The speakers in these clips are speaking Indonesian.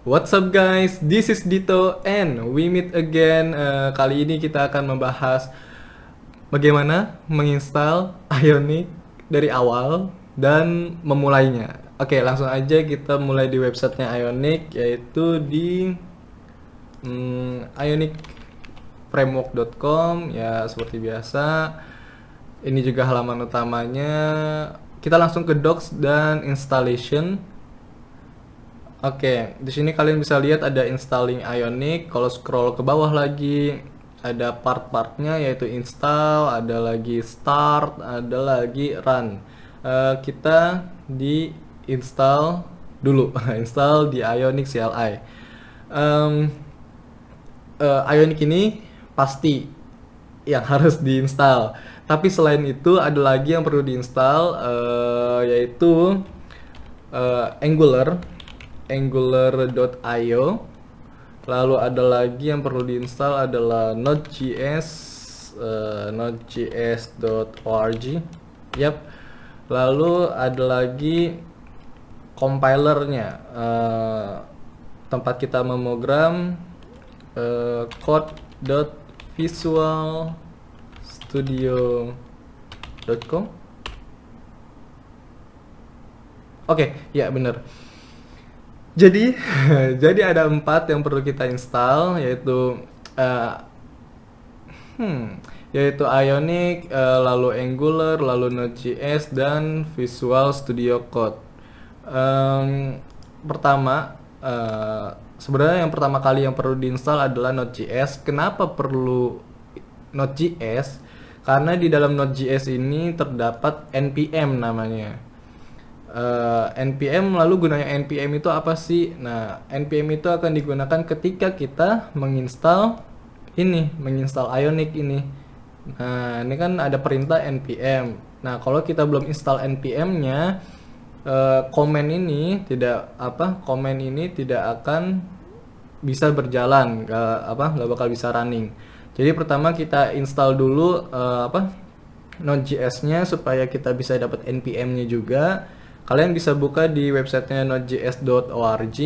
What's up guys, this is Dito and we meet again. Kali ini kita akan membahas bagaimana menginstal Ionic dari awal dan memulainya. Oke, langsung aja kita mulai di websitenya Ionic, yaitu di ionicframework.com. Ya, seperti biasa. Ini juga halaman utamanya. Kita langsung ke docs dan installation. Oke, di sini kalian bisa lihat ada installing Ionic. Kalau scroll ke bawah lagi, ada part-partnya yaitu install, ada lagi start, ada lagi run. Kita di install dulu, install di Ionic CLI. Ionic ini pasti yang harus diinstal. Tapi selain itu ada lagi yang perlu diinstal, yaitu Angular.io. Lalu ada lagi yang perlu diinstal adalah Node.js, nodejs.org. Yap. Lalu ada lagi compilernya, tempat kita memogram, code.visualstudio.com. Oke, ya bener. Jadi, jadi ada 4 yang perlu kita install, yaitu yaitu Ionic, lalu Angular, lalu Node.js dan Visual Studio Code. Pertama, sebenarnya yang pertama kali yang perlu diinstal adalah Node.js. Kenapa perlu Node.js? Karena di dalam Node.js ini terdapat npm namanya. npm, lalu gunanya npm itu apa sih? Nah, npm itu akan digunakan ketika kita menginstal Ionic ini. Nah, ini kan ada perintah npm. Nah, kalau kita belum install npm-nya, komen ini tidak akan bisa berjalan, nggak bakal bisa running. Jadi pertama kita install dulu Node.js-nya supaya kita bisa dapat npm-nya juga. Kalian bisa buka di websitenya nodejs.org,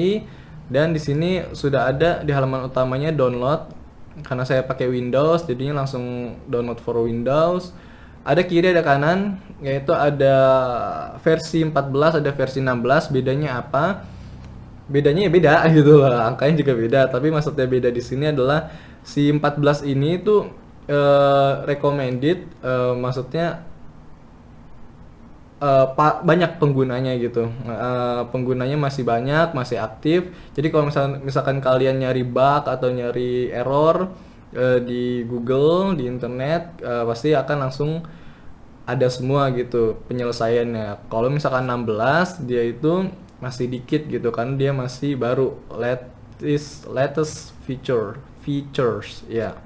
dan di sini sudah ada di halaman utamanya download. Karena saya pakai Windows, jadinya langsung download for Windows. Ada kiri ada kanan, yaitu ada versi 14, ada versi 16. Bedanya apa? Bedanya ya beda gitu loh, angkanya juga beda. Tapi maksudnya beda di sini adalah si 14 ini tuh recommended, maksudnya banyak penggunanya gitu. Penggunanya masih banyak, masih aktif. Jadi kalau misalkan kalian nyari bug atau nyari error di Google, di internet, pasti akan langsung ada semua gitu penyelesaiannya. Kalau misalkan 16, dia itu masih dikit gitu kan, dia masih baru latest features ya.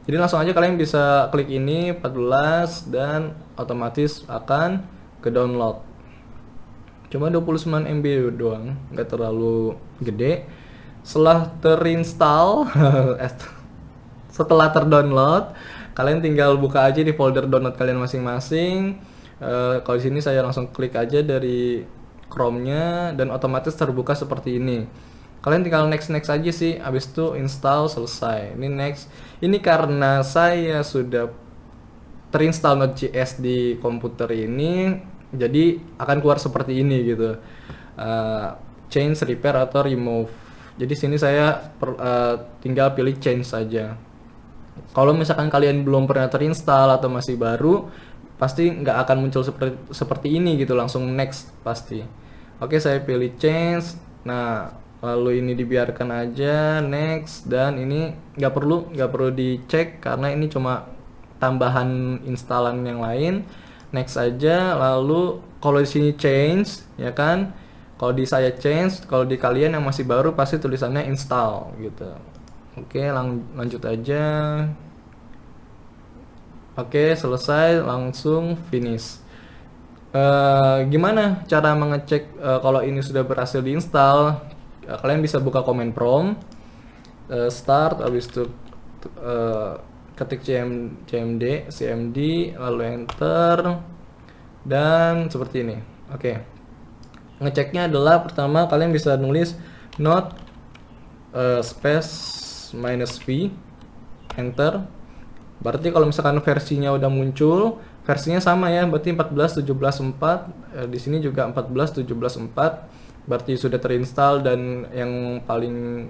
Jadi langsung aja kalian bisa klik ini 14 dan otomatis akan ke download. Cuma 29 MB doang, nggak terlalu gede. Setelah terinstall, setelah terdownload, kalian tinggal buka aja di folder download kalian masing-masing. Kalau di sini saya langsung klik aja dari Chrome-nya dan otomatis terbuka seperti ini. Kalian tinggal next aja sih, habis itu install, selesai. Ini next. Ini karena saya sudah terinstall Node.js di komputer ini, jadi akan keluar seperti ini gitu. Change, repair atau remove. Jadi sini saya tinggal pilih change saja. Kalau misalkan kalian belum pernah terinstall atau masih baru, pasti nggak akan muncul seperti ini gitu, langsung next pasti. Oke, saya pilih change. Nah, lalu ini dibiarkan aja, next, dan ini nggak perlu dicek karena ini cuma tambahan instalan yang lain. Next aja. Lalu kalau di sini change, ya kan, kalau di saya change, kalau di kalian yang masih baru pasti tulisannya install gitu. Oke, lanjut aja. Oke, selesai, langsung finish. Gimana cara mengecek kalau ini sudah berhasil diinstal? Kalian bisa buka command prompt, start, habis itu ketik cmd, lalu enter, dan seperti ini. Oke. Ngeceknya adalah pertama kalian bisa nulis node space minus v, enter. Berarti kalau misalkan versinya udah muncul, versinya sama ya, berarti 14.17.4, di sini juga 14.17.4, berarti sudah terinstall dan yang paling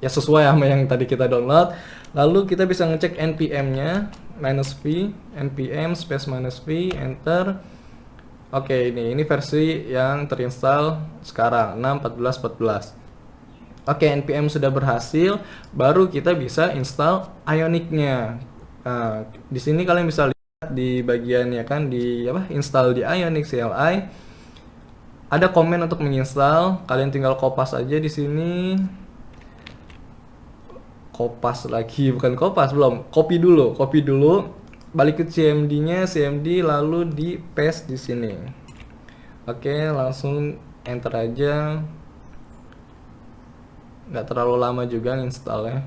ya sesuai sama yang tadi kita download. Lalu kita bisa ngecek npm-nya, -v, npm space -v, enter. Oke, ini versi yang terinstall sekarang 6.14.14. Oke, npm sudah berhasil, baru kita bisa install Ionic-nya. Nah, di sini kalian bisa lihat di bagian ya kan di apa install di Ionic CLI. Ada komen untuk menginstal, kalian tinggal kopas aja di sini. Kopas lagi, bukan kopas, belum. Copy dulu. Balik ke CMD-nya, CMD lalu di paste di sini. Oke, langsung enter aja. Nggak terlalu lama juga installnya.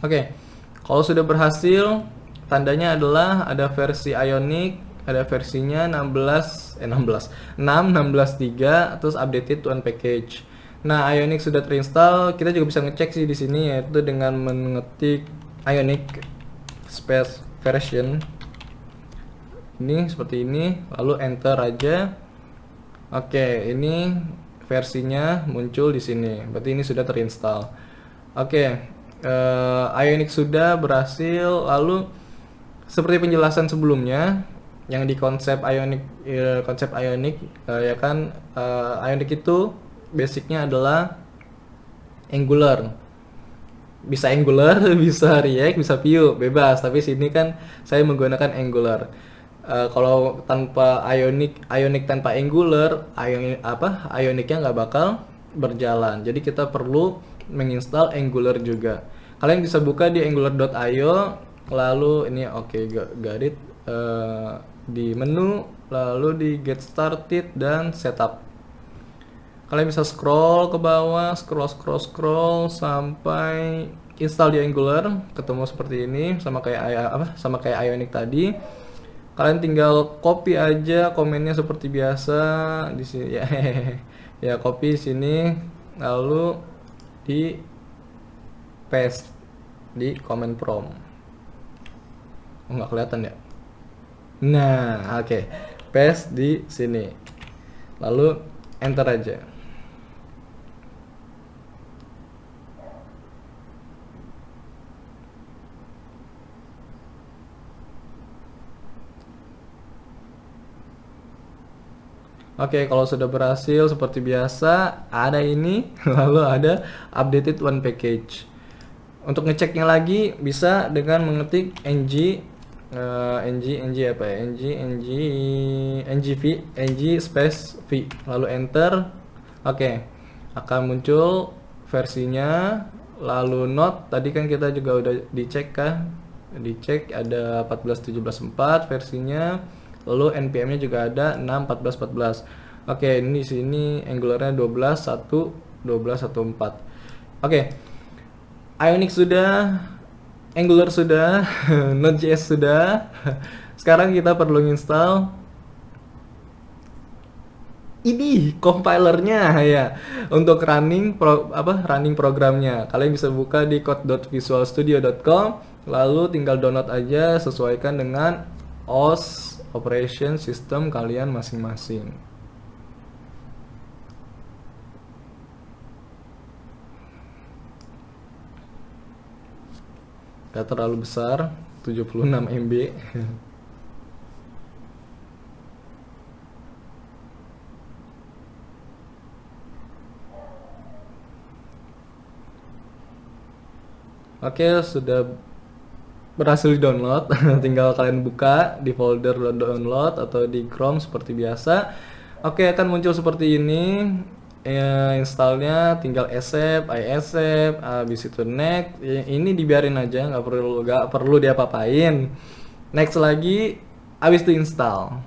Oke, kalau sudah berhasil, tandanya adalah ada versi Ionic, ada versinya 6.16.3, terus updated one package. Nah, Ionic sudah terinstall, kita juga bisa ngecek sih di sini, yaitu dengan mengetik Ionic space version. Ini seperti ini, lalu enter aja. Oke, ini versinya muncul di sini, berarti ini sudah terinstall. Oke. Ionic sudah berhasil. Lalu seperti penjelasan sebelumnya yang di konsep Ionic, ya kan, Ionic itu basicnya adalah Angular, bisa Angular bisa React, bisa Vue, bebas, tapi sini kan saya menggunakan Angular. Kalau tanpa Ionic tanpa Angular, Ionicnya nggak bakal berjalan, jadi kita perlu menginstal Angular juga. Kalian bisa buka di angular.io, lalu ini got it, di menu, lalu di get started dan setup. Kalian bisa scroll ke bawah, scroll sampai install di Angular, ketemu seperti ini, sama kayak Ionic tadi. Kalian tinggal copy aja komennya seperti biasa di sini ya. Ya, copy sini, lalu di paste di command prompt. Nggak kelihatan ya? Nah, oke. Paste di sini. Lalu enter aja. Oke, kalau sudah berhasil seperti biasa, ada ini, lalu ada updated one package. Untuk ngeceknya lagi bisa dengan mengetik ng space v, lalu enter. Oke, akan muncul versinya. Lalu not tadi kan kita juga udah dicek ada 14.17.4 versinya. Lalu npm-nya juga ada 6.14.14. Oke, ini di sini Angular-nya 12.1.12.1.4. Oke. Ionic sudah, Angular sudah, Node.js sudah. Sekarang kita perlu install ini compilernya ya, untuk running programnya. Kalian bisa buka di code.visualstudio.com, lalu tinggal download aja, sesuaikan dengan OS operation system kalian masing-masing. Gak terlalu besar, 76 MB. Oke, sudah berhasil di download. Tinggal kalian buka di folder download atau di Chrome seperti biasa. Oke, akan muncul seperti ini. Installnya tinggal accept, I accept, habis itu next. Ini dibiarin aja, nggak perlu diapa-apain. Next lagi, habis itu install.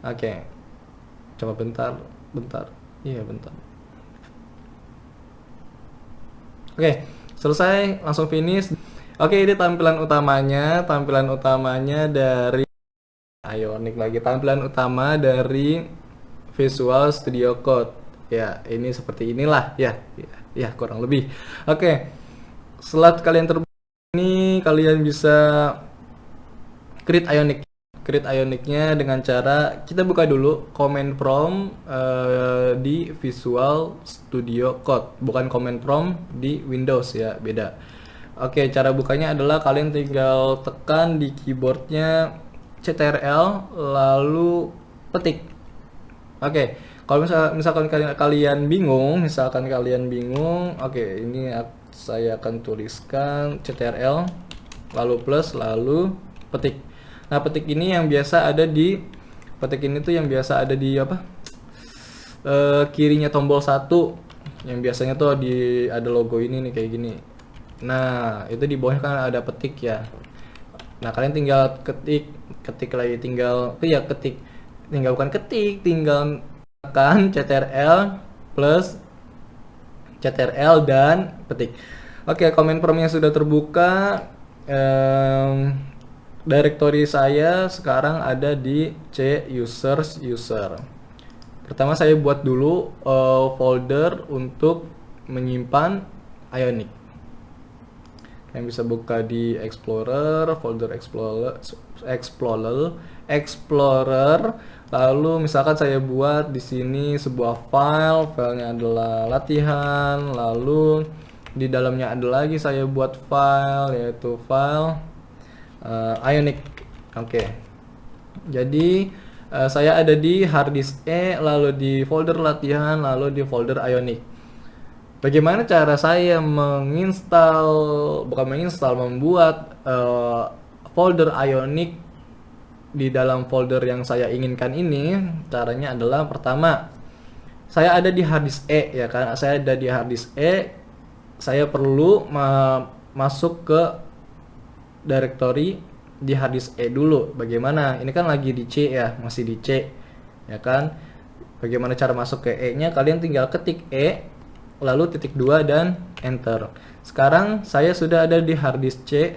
Oke, coba bentar. Iya, bentar. Oke, selesai, langsung finish. Oke, ini tampilan utamanya dari Ionic lagi. Tampilan utama dari Visual Studio Code. Ya, ini seperti inilah ya. Ya, kurang lebih. Oke. Setelah kalian terbuka ini, kalian bisa create Ionic. Create Ionicnya dengan cara kita buka dulu command prompt di Visual Studio Code, bukan command prompt di Windows ya, beda. Oke, cara bukanya adalah kalian tinggal tekan di keyboardnya Ctrl lalu petik. Oke, kalau misalkan kalian bingung, oke, ini saya akan tuliskan Ctrl lalu plus lalu petik. Nah, petik ini yang biasa ada di apa? Kirinya tombol 1 yang biasanya tuh ada logo ini nih kayak gini. Nah, itu di bawahnya kan ada petik ya. Nah, kalian tinggal ketik lagi, tinggal tekan Ctrl plus Ctrl dan petik. Oke, command promptnya sudah terbuka. Directory saya sekarang ada di C user. Pertama saya buat dulu folder untuk menyimpan Ionic. Kalian bisa buka di Explorer, folder Explorer. Lalu misalkan saya buat di sini sebuah filenya adalah latihan, lalu di dalamnya ada lagi saya buat file yaitu file Ionic. Oke. Jadi saya ada di harddisk E, lalu di folder latihan, lalu di folder Ionic. Bagaimana cara saya membuat folder Ionic di dalam folder yang saya inginkan ini? Caranya adalah pertama, saya ada di harddisk E ya kan. Saya ada di harddisk E. Saya perlu masuk ke directory di harddisk E dulu. Bagaimana? Ini kan lagi di C ya, masih di C ya kan. Bagaimana cara masuk ke E-nya? Kalian tinggal ketik E lalu titik 2 dan enter. Sekarang saya sudah ada di harddisk C.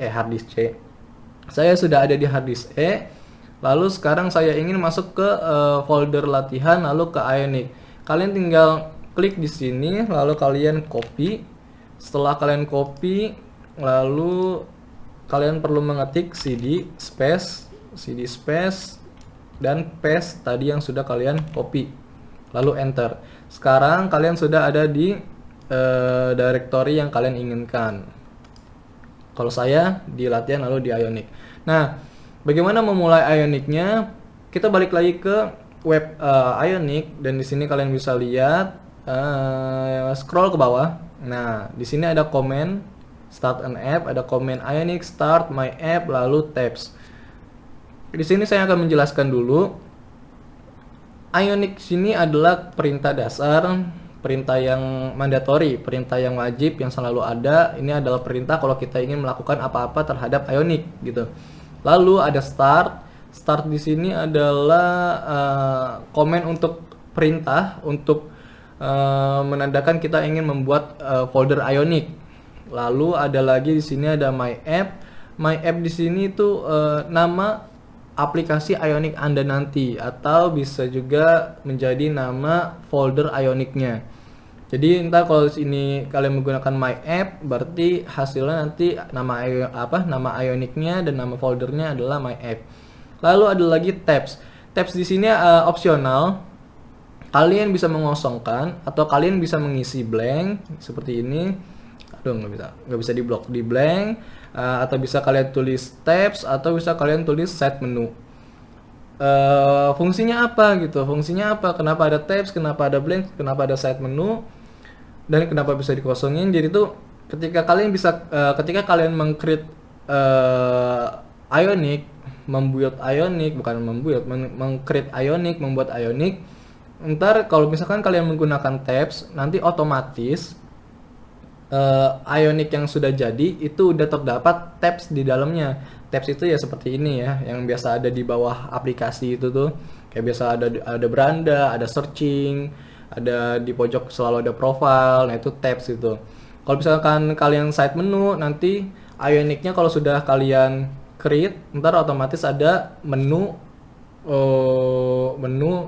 Saya sudah ada di harddisk E. Lalu sekarang saya ingin masuk ke folder latihan lalu ke Ionic. Kalian tinggal klik di sini lalu kalian copy. Setelah kalian copy, lalu kalian perlu mengetik cd space dan paste tadi yang sudah kalian copy. Lalu enter. Sekarang kalian sudah ada di directory yang kalian inginkan. Kalau saya di latihan lalu di Ionic. Nah, bagaimana memulai Ionicnya? Kita balik lagi ke web Ionic dan di sini kalian bisa lihat scroll ke bawah. Nah, di sini ada command start an app, ada command Ionic start my app lalu tabs. Di sini saya akan menjelaskan dulu. Ionic sini adalah perintah dasar, perintah yang mandatory, perintah yang wajib yang selalu ada. Ini adalah perintah kalau kita ingin melakukan apa-apa terhadap Ionic gitu. Lalu ada start. Start di sini adalah komen untuk perintah untuk menandakan kita ingin membuat folder Ionic. Lalu ada lagi di sini ada my app. My app di sini itu nama aplikasi Ionic Anda nanti, atau bisa juga menjadi nama folder Ionicnya. Jadi entar kalau ini kalian menggunakan my app, berarti hasilnya nanti nama Ionicnya dan nama foldernya adalah my app. Lalu ada lagi tabs. Tabs di sini opsional. Kalian bisa mengosongkan atau kalian bisa mengisi blank seperti ini. Aduh, nggak bisa diblok di blank. Atau bisa kalian tulis tabs atau bisa kalian tulis set menu. Fungsinya apa gitu? Fungsinya apa? Kenapa ada tabs? Kenapa ada blank? Kenapa ada set menu? Dan kenapa bisa dikosongin? Jadi tuh ketika kalian meng-create Ionic, membuat Ionic, meng-create Ionic, membuat Ionic. Ntar kalau misalkan kalian menggunakan tabs, nanti otomatis Ionic yang sudah jadi itu udah terdapat tabs di dalamnya. Tabs itu ya seperti ini ya, yang biasa ada di bawah aplikasi itu tuh. Kayak biasa ada beranda, ada searching, ada di pojok selalu ada profile. Nah, itu tabs itu. Kalau misalkan kalian side menu, nanti Ionicnya kalau sudah kalian create, ntar otomatis ada menu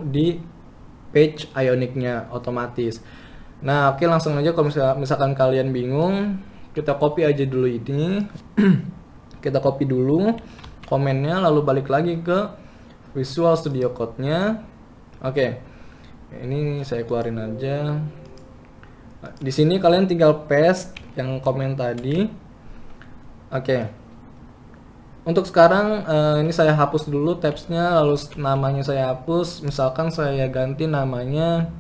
di page Ionicnya otomatis. Nah, oke, langsung aja. Kalau misalkan kalian bingung, kita copy aja dulu ini. Kita copy dulu komennya, lalu balik lagi ke Visual Studio Code-nya. Oke. Ini saya keluarin aja. Di sini kalian tinggal paste yang komen tadi. Oke. Untuk sekarang ini saya hapus dulu tabs-nya, lalu namanya saya hapus. Misalkan saya ganti namanya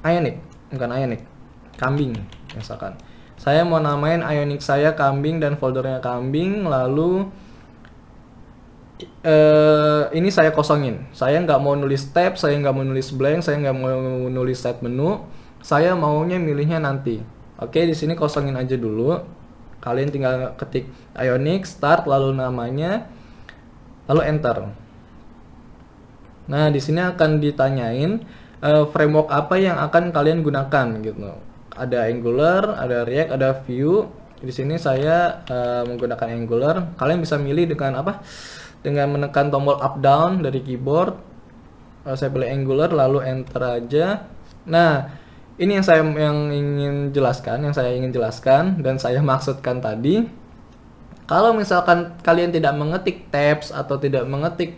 Ionic, bukan Ionic, Kambing misalkan. Saya mau namain Ionic saya Kambing dan foldernya Kambing, lalu ini saya kosongin. Saya nggak mau nulis tab, saya nggak mau nulis blank, saya nggak mau nulis set menu. Saya maunya milihnya nanti. Oke, di sini kosongin aja dulu. Kalian tinggal ketik Ionic start lalu namanya, lalu enter. Nah, di sini akan ditanyain framework apa yang akan kalian gunakan gitu. Ada Angular, ada React, ada Vue. Di sini saya menggunakan Angular. Kalian bisa milih dengan apa? Dengan menekan tombol up down dari keyboard. Saya pilih Angular lalu enter aja. Nah, ini yang saya ingin jelaskan dan saya maksudkan tadi. Kalau misalkan kalian tidak mengetik tabs atau tidak mengetik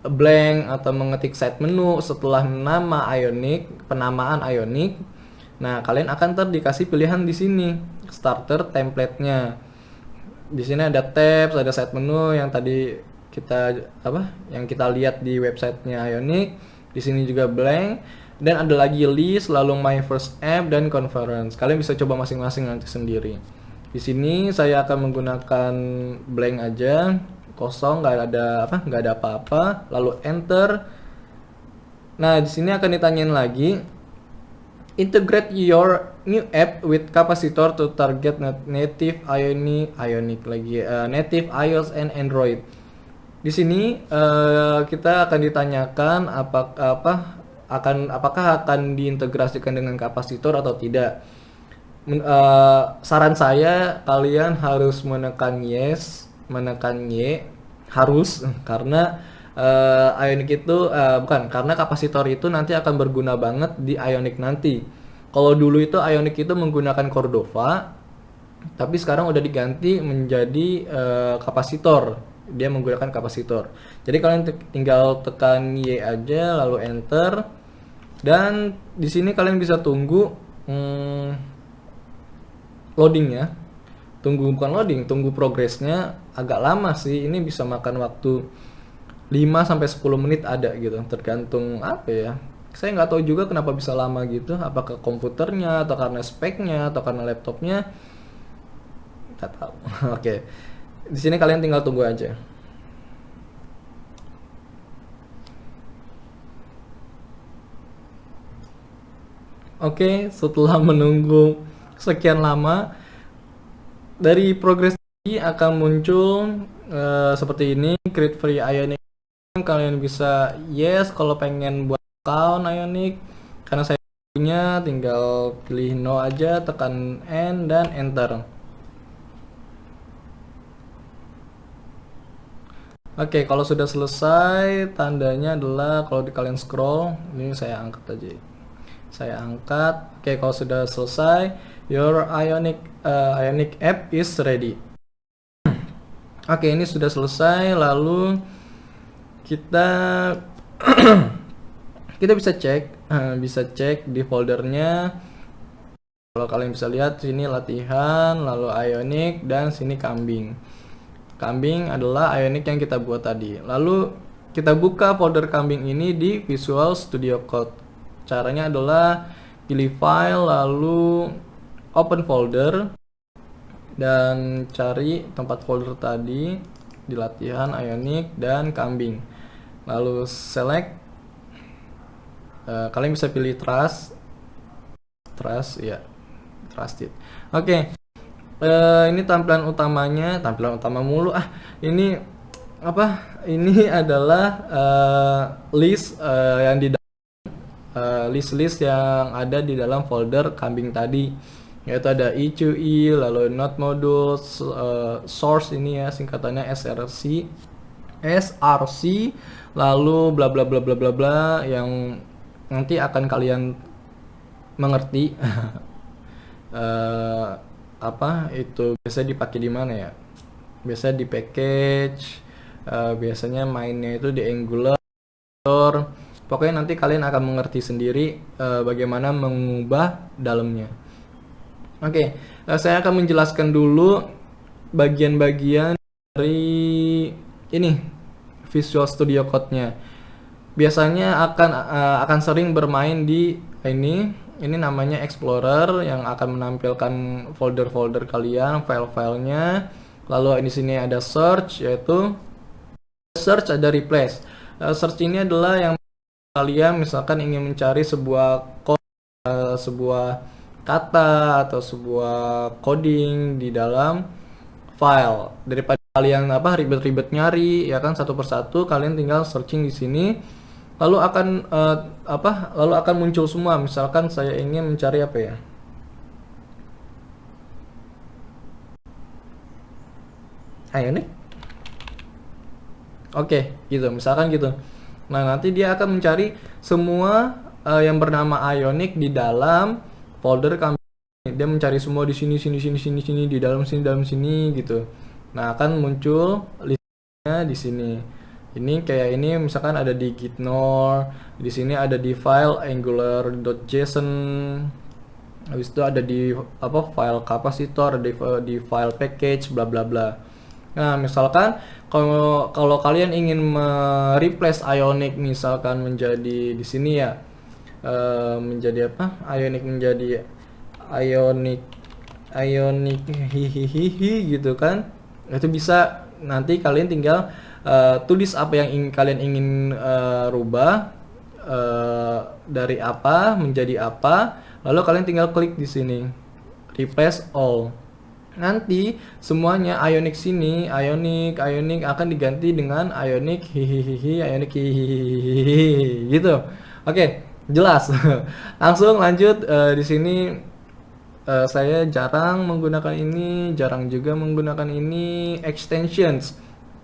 blank atau mengetik set menu setelah nama Ionic, penamaan Ionic, nah kalian akan dikasih pilihan di sini starter template-nya. Di sini ada tabs, ada set menu yang tadi yang kita lihat di websitenya Ionic. Di sini juga blank dan ada lagi list, lalu my first app dan conference. Kalian bisa coba masing-masing nanti sendiri. Di sini saya akan menggunakan blank aja, kosong, nggak ada apa-apa, lalu enter. Nah, di sini akan ditanyain lagi, integrate your new app with capacitor to target native native iOS and Android. Di sini kita akan ditanyakan apakah akan diintegrasikan dengan kapasitor atau tidak. Saran saya kalian harus menekan yes, menekan Y harus, karena Ionic itu karena kapasitor itu nanti akan berguna banget di Ionic nanti. Kalau dulu itu Ionic itu menggunakan Cordova, tapi sekarang udah diganti menjadi kapasitor. Dia menggunakan kapasitor. Jadi kalian tinggal tekan Y aja lalu enter. Dan di sini kalian bisa tunggu loadingnya. Tunggu progresnya agak lama sih. Ini bisa makan waktu 5-10 menit ada gitu, tergantung apa ya. Saya nggak tahu juga kenapa bisa lama gitu. Apakah komputernya atau karena speknya atau karena laptopnya? Nggak tahu. Oke. Di sini kalian tinggal tunggu aja. Oke, setelah menunggu sekian lama, dari progres ini akan muncul seperti ini, create free Ionic. Kalian bisa yes kalau pengen buat account Ionic. Karena saya punya, tinggal pilih no aja, tekan N dan enter. Oke, kalau sudah selesai, tandanya adalah kalau kalian scroll, ini saya angkat aja. Saya angkat. Oke, kalau sudah selesai, your Ionic app is ready. Oke, ini sudah selesai. Lalu kita bisa cek di foldernya. Kalau kalian bisa lihat sini latihan, lalu Ionic, dan sini Kambing. Kambing adalah Ionic yang kita buat tadi. Lalu kita buka folder Kambing ini di Visual Studio Code. Caranya adalah pilih file, lalu open folder, dan cari tempat folder tadi di latihan Ionic dan Kambing. Lalu select. Kalian bisa pilih trust ya, trusted. Oke. Ini tampilan utama mulu. Ini ini adalah list yang di list yang ada di dalam folder Kambing tadi. yaitu ada i2e, lalu node modules, source ini ya singkatannya src, lalu bla bla bla bla bla bla yang nanti akan kalian mengerti. Apa itu biasanya dipakai di mana ya? Biasanya di package, biasanya mainnya itu di Angular. Pokoknya nanti kalian akan mengerti sendiri bagaimana mengubah dalamnya. Oke, saya akan menjelaskan dulu bagian-bagian dari ini Visual Studio Code-nya. Biasanya akan sering bermain di ini namanya Explorer yang akan menampilkan folder-folder kalian, file-filenya. Lalu di sini ada search, yaitu search, ada replace. Search ini adalah yang kalian misalkan ingin mencari sebuah sebuah kata atau sebuah coding di dalam file, daripada kalian ribet-ribet nyari ya kan satu persatu, kalian tinggal searching di sini, lalu akan muncul semua. Misalkan saya ingin mencari apa ya, Ionic, oke gitu, misalkan gitu. Nah nanti dia akan mencari semua yang bernama Ionic di dalam folder kami. Dia mencari semua di sini di dalam sini gitu. Nah akan muncul listnya di sini. Ini kayak ini misalkan ada di gitnor, di sini ada di file angular.json, habis itu ada di file kapasitor, di file package bla bla bla. Nah misalkan kalau kalian ingin mereplace Ionic misalkan menjadi di sini ya, menjadi apa, Ionic menjadi Ionic hihihi gitu kan, itu bisa. Nanti kalian tinggal tulis apa yang kalian ingin rubah, dari apa menjadi apa, lalu kalian tinggal klik di sini replace all. Nanti semuanya Ionic sini, Ionic akan diganti dengan Ionic hihihi, Ionic hihihi gitu. Oke, jelas. Langsung lanjut. Di sini saya jarang menggunakan ini, jarang juga menggunakan ini, extensions.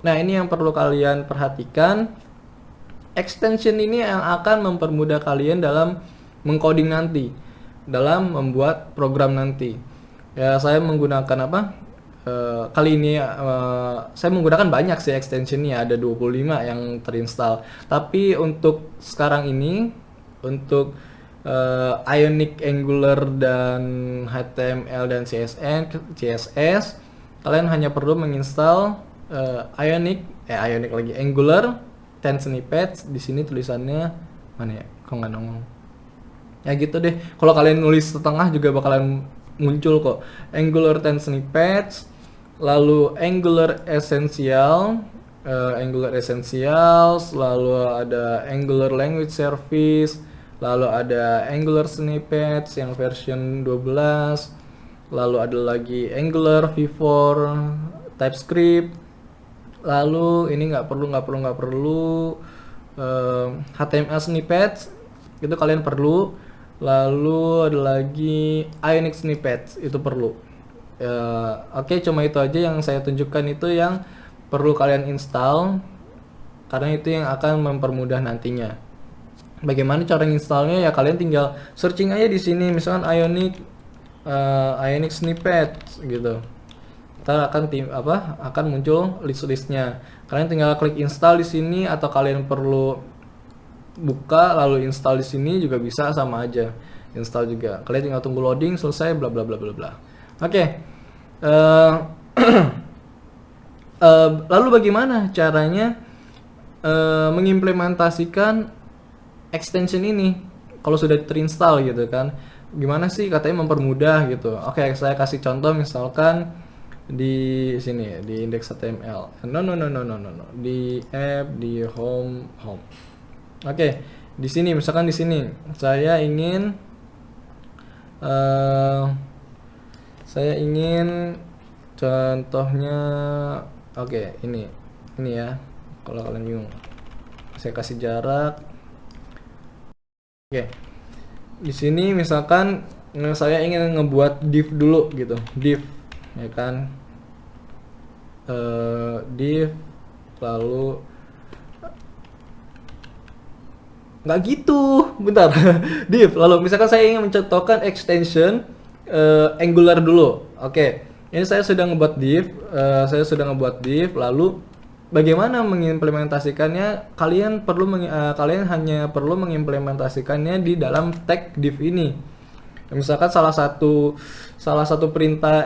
Nah, ini yang perlu kalian perhatikan. Extension ini yang akan mempermudah kalian dalam mengcoding nanti, dalam membuat program nanti. Ya, saya menggunakan kali ini saya menggunakan banyak sih extensionnya, ada 25 yang terinstall. Tapi untuk sekarang ini, untuk Ionic, Angular, dan HTML dan CSS, kalian hanya perlu menginstal Ionic lagi, Angular 10 snippets. Di sini tulisannya mana ya? Kok nggak nongol? Ya gitu deh. Kalau kalian nulis setengah juga bakalan muncul kok. Angular 10 snippets, lalu Angular Essentials, lalu ada Angular Language Service, lalu ada Angular Snippets yang version 12, lalu ada lagi Angular V4 TypeScript, lalu ini nggak perlu HTML Snippets, itu kalian perlu. Lalu ada lagi Ionic Snippets, itu perlu. Oke, cuma itu aja yang saya tunjukkan, itu yang perlu kalian install, karena itu yang akan mempermudah nantinya. Bagaimana cara installnya? Ya kalian tinggal searching aja di sini, misalkan Ionic Snippets gitu. Ntar akan muncul list-listnya. Kalian tinggal klik install di sini, atau kalian perlu buka lalu install di sini juga bisa, sama aja install juga. Kalian tinggal tunggu loading, selesai, bla bla bla bla bla. Oke. Lalu bagaimana caranya mengimplementasikan extension ini kalau sudah terinstall gitu kan? Gimana sih katanya mempermudah gitu. Oke, saya kasih contoh misalkan di sini di index.html. No. Di app, di home. Oke, di sini misalkan di sini saya ingin contohnya, oke, ini ya. Kalau kalian bingung, saya kasih jarak. Oke, di sini misalkan saya ingin ngebuat div dulu gitu, div ya kan. Div lalu nggak gitu, bentar. Div lalu misalkan saya ingin mencontohkan extension Angular dulu. Oke, ini saya sudah ngebuat div, lalu bagaimana mengimplementasikannya? Kalian hanya perlu mengimplementasikannya di dalam tag div ini. Misalkan salah satu perintah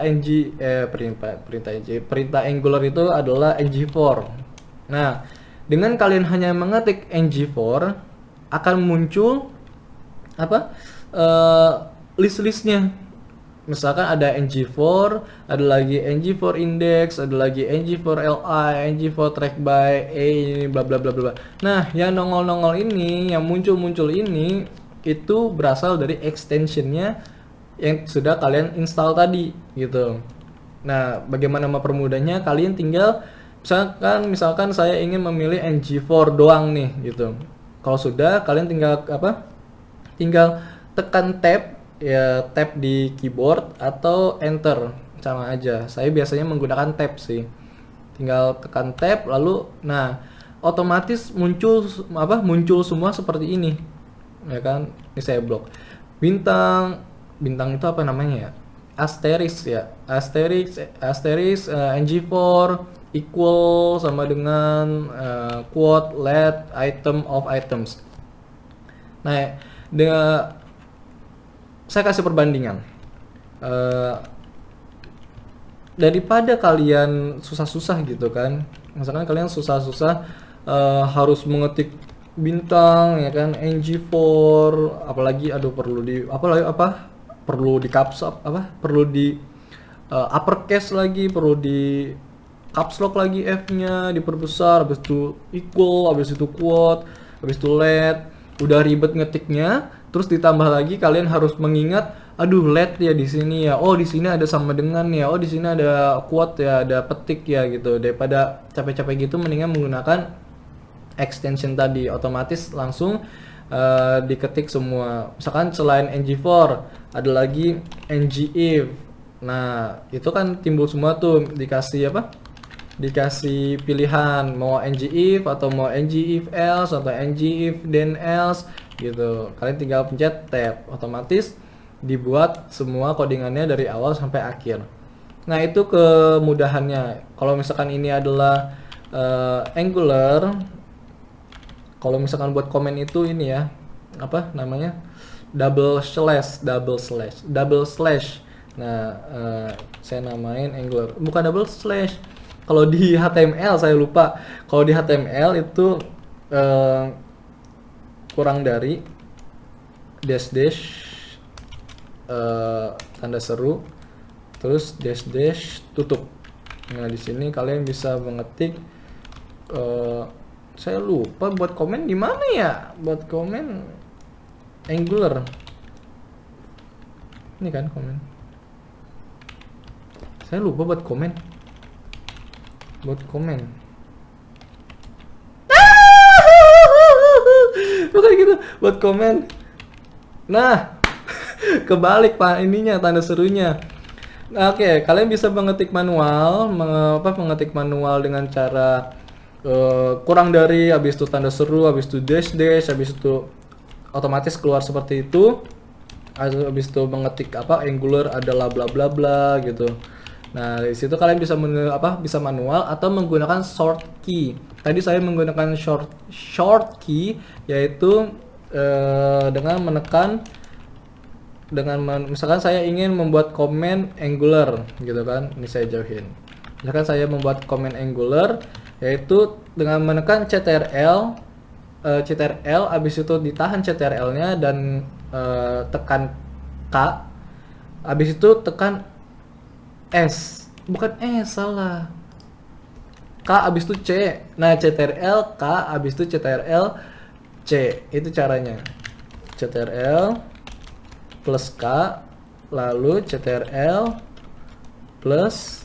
perintah Angular itu adalah ng4. Nah, dengan kalian hanya mengetik ng4 akan muncul apa? List-listnya. Misalkan ada ng4, ada lagi ng4 index, ada lagi ng4 li, ng4 track by ini bla bla bla bla. Nah, yang nongol-nongol ini, yang muncul-muncul ini itu berasal dari extensionnya yang sudah kalian install tadi gitu. Nah, bagaimana mempermudahnya? Kalian tinggal misalkan saya ingin memilih ng4 doang nih gitu. Kalau sudah, kalian tinggal tinggal tekan tab ya, tab di keyboard atau enter, sama aja. Saya biasanya menggunakan tab sih. Tinggal tekan tab lalu nah otomatis muncul semua seperti ini. Ya kan? Ini saya blok. Bintang itu apa namanya ya? Asterisk ya. Asterisk ng4 equal sama dengan quote let item of items. Nah, saya kasih perbandingan. Daripada kalian susah-susah gitu kan, misalkan kalian susah-susah harus mengetik bintang ya kan, ng4, apalagi perlu di caps up, perlu di uppercase lagi, perlu di caps lock lagi F-nya diperbesar, habis itu equal, habis itu quote, habis itu let, udah ribet ngetiknya. Terus ditambah lagi kalian harus mengingat, aduh let ya di sini ya, oh di sini ada sama dengan ya, oh di sini ada quote ya, ada petik ya gitu. Daripada capek-capek gitu, mendingan menggunakan extension tadi, otomatis langsung diketik semua. Misalkan selain ng4 ada lagi ngif. Nah itu kan timbul semua tuh, dikasih pilihan mau ngif atau mau ngif else atau ngif then else gitu. Kalian tinggal pencet tab, otomatis dibuat semua codingannya dari awal sampai akhir. Nah itu kemudahannya. Kalau misalkan ini adalah Angular, kalau misalkan buat komen itu ini ya, apa namanya, double slash. Nah saya namain Angular, bukan double slash. Kalau di HTML saya lupa. Kalau di HTML itu kurang dari dash tanda seru, terus dash tutup. Nah di sini kalian bisa mengetik saya lupa buat komen di mana ya, buat komen Angular ini kan komen, saya lupa buat komen bukan gitu, buat komen. Nah kebalik pak ininya, tanda serunya. Nah, oke, kalian bisa mengetik manual, mengetik manual dengan cara kurang dari, habis itu tanda seru, habis itu dash, habis itu otomatis keluar seperti itu. Habis itu mengetik Angular adalah bla bla bla gitu. Nah, di situ kalian bisa bisa manual atau menggunakan short key. Tadi saya menggunakan short key, yaitu dengan menekan misalkan saya ingin membuat komen Angular gitu kan. Ini saya jauhin. Misalkan saya membuat komen Angular, yaitu dengan menekan CTRL, habis itu ditahan CTRL-nya dan tekan K, habis itu tekan S, bukan S, salah, K habis itu C. Nah CTRL K habis itu CTRL C, itu caranya. CTRL plus K lalu CTRL plus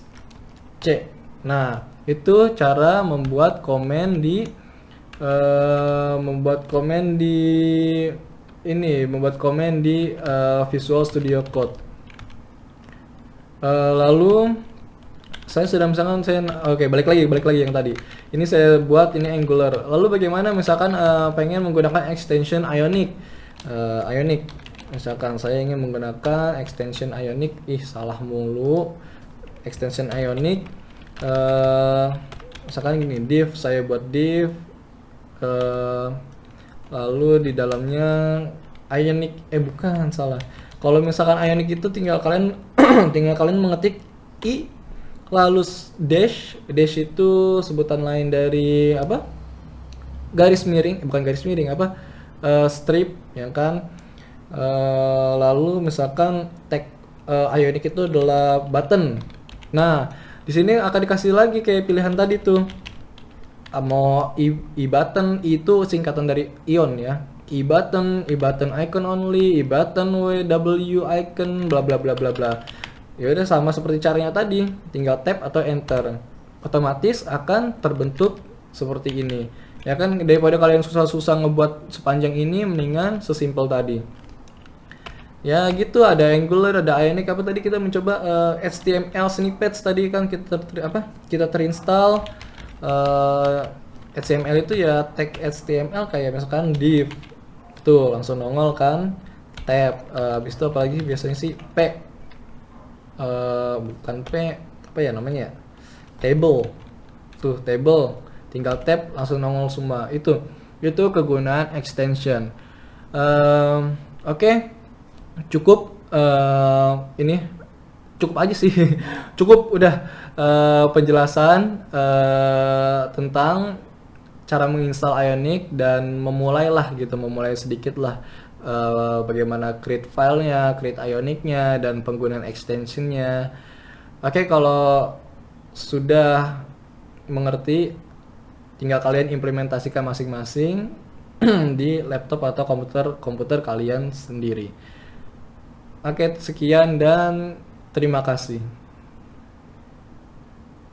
C. Nah itu cara membuat komen di ini membuat komen di Visual Studio Code. Lalu saya sudah misalkan oke, balik lagi yang tadi. Ini saya buat ini Angular. Lalu bagaimana misalkan pengen menggunakan extension Ionic. Ionic. Misalkan saya ingin menggunakan extension Ionic, salah mulu. Extension Ionic. Misalkan gini, div, saya buat div. Lalu di dalamnya Ionic, bukan, salah. Kalau misalkan Ionic itu tinggal kalian tinggal kalian mengetik i lalu dash itu sebutan lain dari apa, garis miring, bukan garis miring, apa, strip ya kan. Lalu misalkan tag Ionic itu adalah button. Nah di sini akan dikasih lagi kayak pilihan tadi tuh, mau button itu singkatan dari ion ya, button icon only, button w icon bla bla bla bla bla. Ya udah sama seperti caranya tadi, tinggal tab atau enter, otomatis akan terbentuk seperti ini ya kan. Daripada kalian susah-susah ngebuat sepanjang ini, mendingan sesimpel tadi ya gitu. Ada Angular, ada Ionic. Apa tadi kita mencoba HTML snippets tadi kan, kita terinstall HTML itu ya, tag HTML kayak misalkan div tuh langsung nongol kan, tab. Habis itu apalagi biasanya sih bukan P, apa ya namanya, table tuh, table tinggal tab langsung nongol semua. Itu kegunaan extension. Oke. Cukup ini cukup aja sih cukup udah penjelasan tentang cara menginstal Ionic dan memulai sedikit lah bagaimana create filenya, create Ionicnya, dan penggunaan extensionnya. Oke, kalau sudah mengerti, tinggal kalian implementasikan masing-masing di laptop atau komputer kalian sendiri. Oke, sekian dan terima kasih.